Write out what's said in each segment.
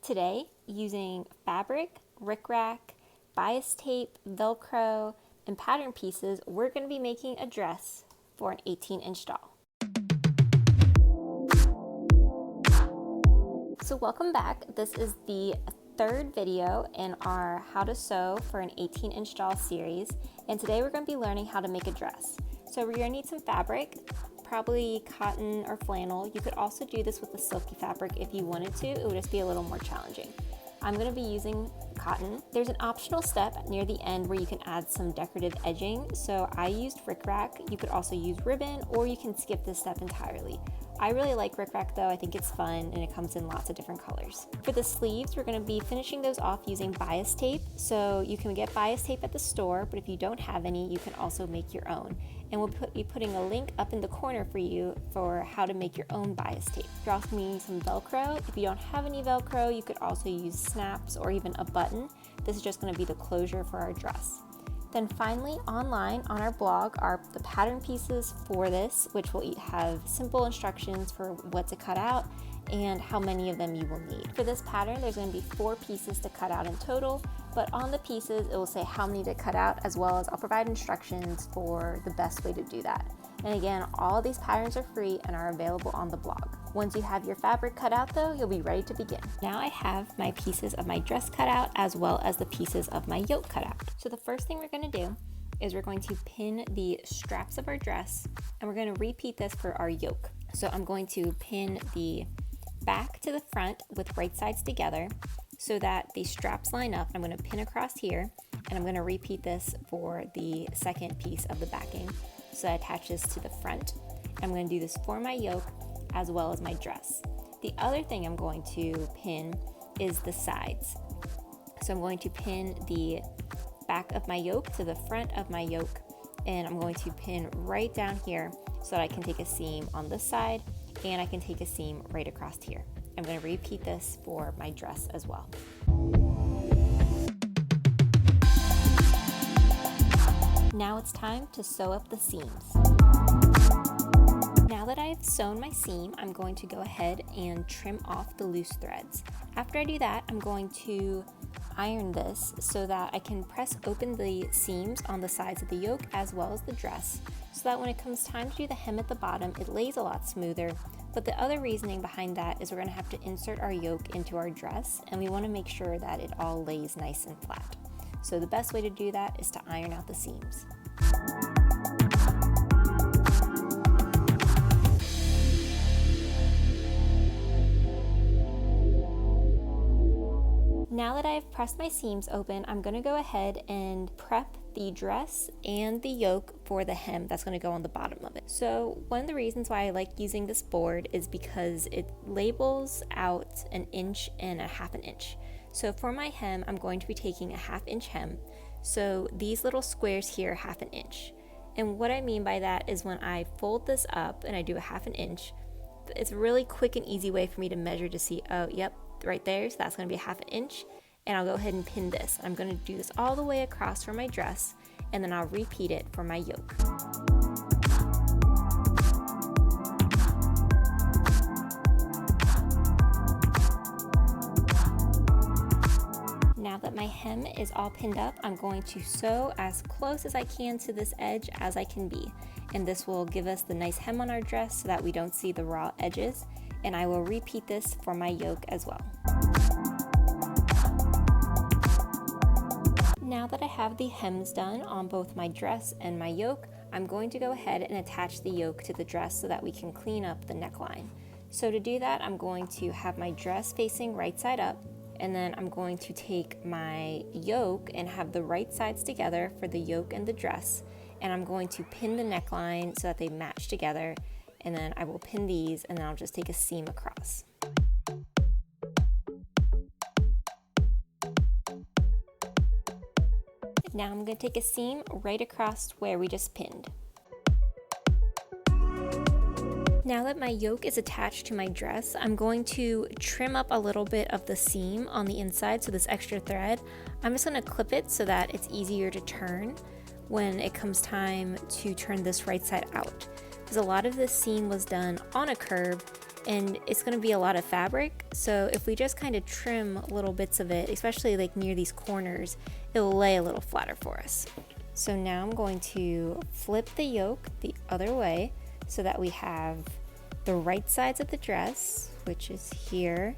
Today, using fabric, rickrack, bias tape, Velcro, and pattern pieces, we're going to be making a dress for an 18-inch doll. So welcome back. This is the third video in our How to Sew for an 18-inch doll series, and today we're going to be learning how to make a dress. So we're going to need some fabric, probably cotton or flannel. You could also do this with the silky fabric if you wanted to. It would just be a little more challenging. I'm going to be using cotton. There's an optional step near the end where you can add some decorative edging. So I used rickrack. You could also use ribbon, or you can skip this step entirely. I really like rickrack though. I think it's fun and it comes in lots of different colors. For the sleeves, we're going to be finishing those off using bias tape. So you can get bias tape at the store, but if you don't have any, you can also make your own. And we'll be putting a link up in the corner for you for how to make your own bias tape. You're also going to need some Velcro. If you don't have any Velcro, you could also use snaps or even a button. This is just going to be the closure for our dress. Then finally, online on our blog are the pattern pieces for this, which will have simple instructions for what to cut out and how many of them you will need. For this pattern, there's going to be 4 pieces to cut out in total, but on the pieces, it will say how many to cut out, as well as I'll provide instructions for the best way to do that. And again, all of these patterns are free and are available on the blog. Once you have your fabric cut out though, you'll be ready to begin. Now I have my pieces of my dress cut out, as well as the pieces of my yoke cut out. So the first thing we're going to do is we're going to pin the straps of our dress, and we're going to repeat this for our yoke. So I'm going to pin the back to the front with right sides together so that the straps line up. I'm going to pin across here, and I'm going to repeat this for the second piece of the backing so that attaches to the front. I'm going to do this for my yoke as well as my dress. The other thing I'm going to pin is the sides. So I'm going to pin the back of my yoke to the front of my yoke, and I'm going to pin right down here so that I can take a seam on this side, and I can take a seam right across here. I'm going to repeat this for my dress as well. Now it's time to sew up the seams. Now that I've sewn my seam, I'm going to go ahead and trim off the loose threads. After I do that, I'm going to iron this so that I can press open the seams on the sides of the yoke as well as the dress, so that when it comes time to do the hem at the bottom, it lays a lot smoother. But the other reasoning behind that is we're going to have to insert our yoke into our dress, and we want to make sure that it all lays nice and flat. So the best way to do that is to iron out the seams. Now that I've pressed my seams open, I'm going to go ahead and prep the dress and the yoke for the hem that's going to go on the bottom of it. So one of the reasons why I like using this board is because it labels out 1 inch and 1/2 inch. So for my hem, I'm going to be taking a 1/2 inch hem. So these little squares here, 1/2 inch. And what I mean by that is when I fold this up and I do a 1/2 inch, it's a really quick and easy way for me to measure to see, oh, yep, right there, so that's going to be a 1/2 inch, and I'll go ahead and pin this. I'm going to do this all the way across for my dress, and then I'll repeat it for my yoke. Now that my hem is all pinned up, I'm going to sew as close as I can to this edge as I can be, and this will give us the nice hem on our dress so that we don't see the raw edges. And I will repeat this for my yoke as well. Now that I have the hems done on both my dress and my yoke, I'm going to go ahead and attach the yoke to the dress so that we can clean up the neckline. So to do that, I'm going to have my dress facing right side up, and then I'm going to take my yoke and have the right sides together for the yoke and the dress, and I'm going to pin the neckline so that they match together. And then I will pin these, and then I'll just take a seam across. Now I'm going to take a seam right across where we just pinned. Now that my yoke is attached to my dress, I'm going to trim up a little bit of the seam on the inside, so this extra thread. I'm just going to clip it so that it's easier to turn when it comes time to turn this right side out. Because a lot of this seam was done on a curve, and it's going to be a lot of fabric. So if we just kind of trim little bits of it, especially like near these corners, it will lay a little flatter for us. So now I'm going to flip the yoke the other way so that we have the right sides of the dress, which is here,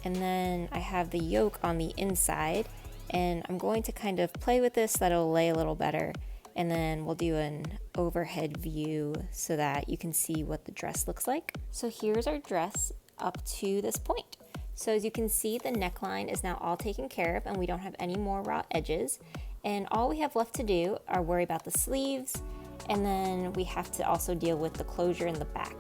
and then I have the yoke on the inside, and I'm going to kind of play with this so that it'll lay a little better, and then we'll do an overhead view so that you can see what the dress looks like. So here's our dress up to this point. So as you can see, the neckline is now all taken care of and we don't have any more raw edges. And all we have left to do are worry about the sleeves, and then we have to also deal with the closure in the back.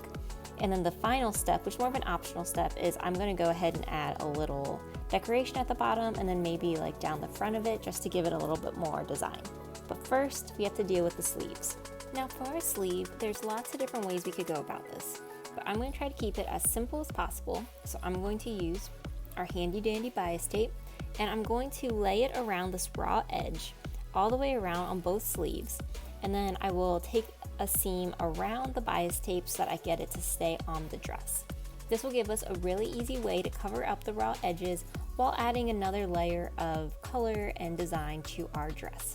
And then the final step, which is more of an optional step, is I'm going to go ahead and add a little decoration at the bottom and then maybe like down the front of it just to give it a little bit more design. But first, we have to deal with the sleeves. Now for our sleeve, there's lots of different ways we could go about this, but I'm going to try to keep it as simple as possible. So I'm going to use our handy dandy bias tape, and I'm going to lay it around this raw edge all the way around on both sleeves, and then I will take a seam around the bias tape so that I get it to stay on the dress. This will give us a really easy way to cover up the raw edges while adding another layer of color and design to our dress.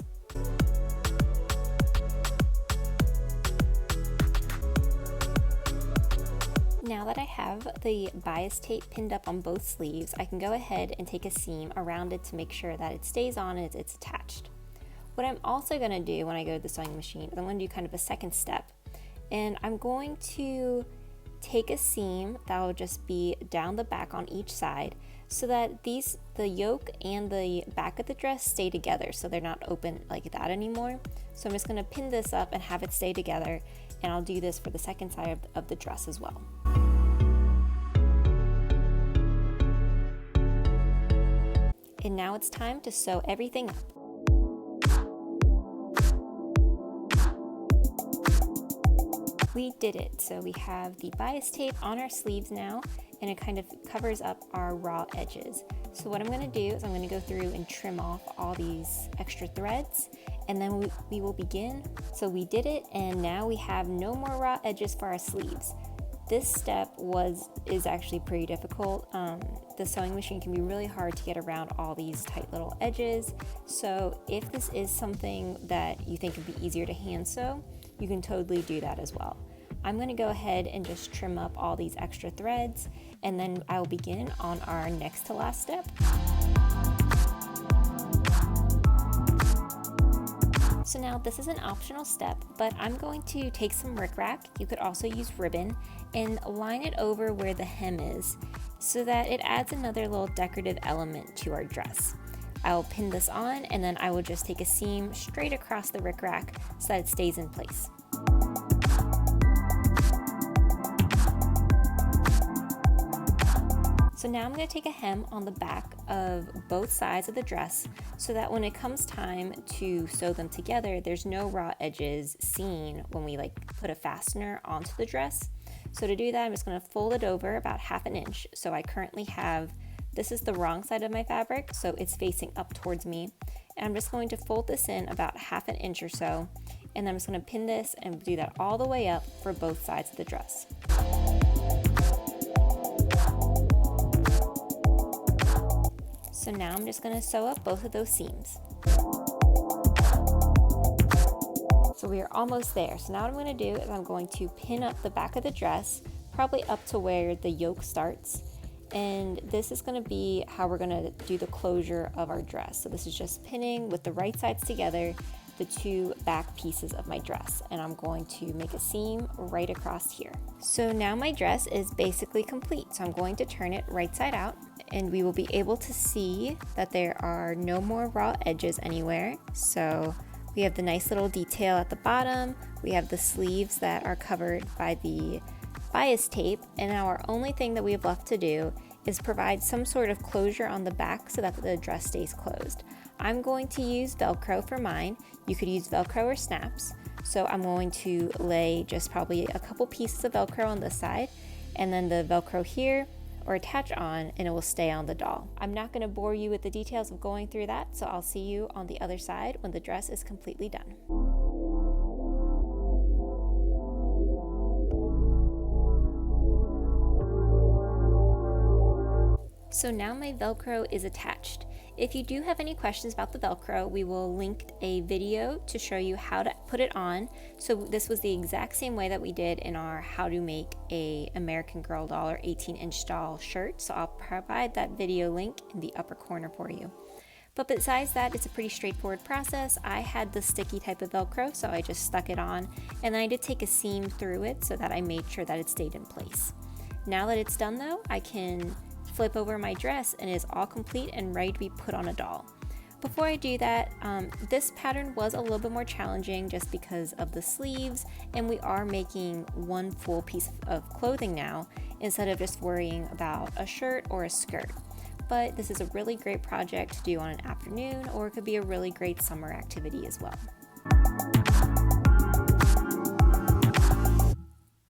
Now that I have the bias tape pinned up on both sleeves, I can go ahead and take a seam around it to make sure that it stays on and it's attached. What I'm also going to do when I go to the sewing machine is I'm going to do kind of a second step, and I'm going to take a seam that will just be down the back on each side so that the yoke and the back of the dress stay together, so they're not open like that anymore. So I'm just going to pin this up and have it stay together, and I'll do this for the second side of the dress as well. And now it's time to sew everything up. We did it. So we have the bias tape on our sleeves now, and it kind of covers up our raw edges. So what I'm going to do is I'm going to go through and trim off all these extra threads, and then we will begin. So we did it, and now we have no more raw edges for our sleeves. This step is actually pretty difficult. The sewing machine can be really hard to get around all these tight little edges. So if this is something that you think would be easier to hand sew, you can totally do that as well. I'm going to go ahead and just trim up all these extra threads, and then I'll begin on our next to last step. So now this is an optional step, but I'm going to take some rickrack, you could also use ribbon, and line it over where the hem is so that it adds another little decorative element to our dress. I'll pin this on, and then I will just take a seam straight across the rickrack so that it stays in place. So now I'm going to take a hem on the back of both sides of the dress so that when it comes time to sew them together, there's no raw edges seen when we put a fastener onto the dress. So to do that, I'm just going to fold it over about 1/2 inch. So I currently have, this is the wrong side of my fabric, so it's facing up towards me. And I'm just going to fold this in about 1/2 inch or so, and I'm just going to pin this and do that all the way up for both sides of the dress. So now I'm just going to sew up both of those seams. So we are almost there. So now what I'm going to do is I'm going to pin up the back of the dress, probably up to where the yoke starts. And this is going to be how we're going to do the closure of our dress. So this is just pinning with the right sides together the two back pieces of my dress, and I'm going to make a seam right across here. So now my dress is basically complete. So I'm going to turn it right side out, and we will be able to see that there are no more raw edges anywhere. So we have the nice little detail at the bottom. We have the sleeves that are covered by the bias tape, and now our only thing that we have left to do is provide some sort of closure on the back so that the dress stays closed. I'm going to use Velcro for mine. You could use Velcro or snaps. So I'm going to lay just probably a couple pieces of Velcro on this side, and then the Velcro here, or attach on, and it will stay on the doll. I'm not going to bore you with the details of going through that, so I'll see you on the other side when the dress is completely done. So now my Velcro is attached. If you do have any questions about the Velcro, we will link a video to show you how to put it on. So this was the exact same way that we did in our how to make a American Girl doll or 18-inch doll shirt. So I'll provide that video link in the upper corner for you. But besides that, it's a pretty straightforward process. I had the sticky type of Velcro, so I just stuck it on, and then I did take a seam through it so that I made sure that it stayed in place. Now that it's done though, I can flip over my dress and it is all complete and ready to be put on a doll. Before I do that, this pattern was a little bit more challenging just because of the sleeves, and we are making one full piece of clothing now instead of just worrying about a shirt or a skirt. But this is a really great project to do on an afternoon, or it could be a really great summer activity as well.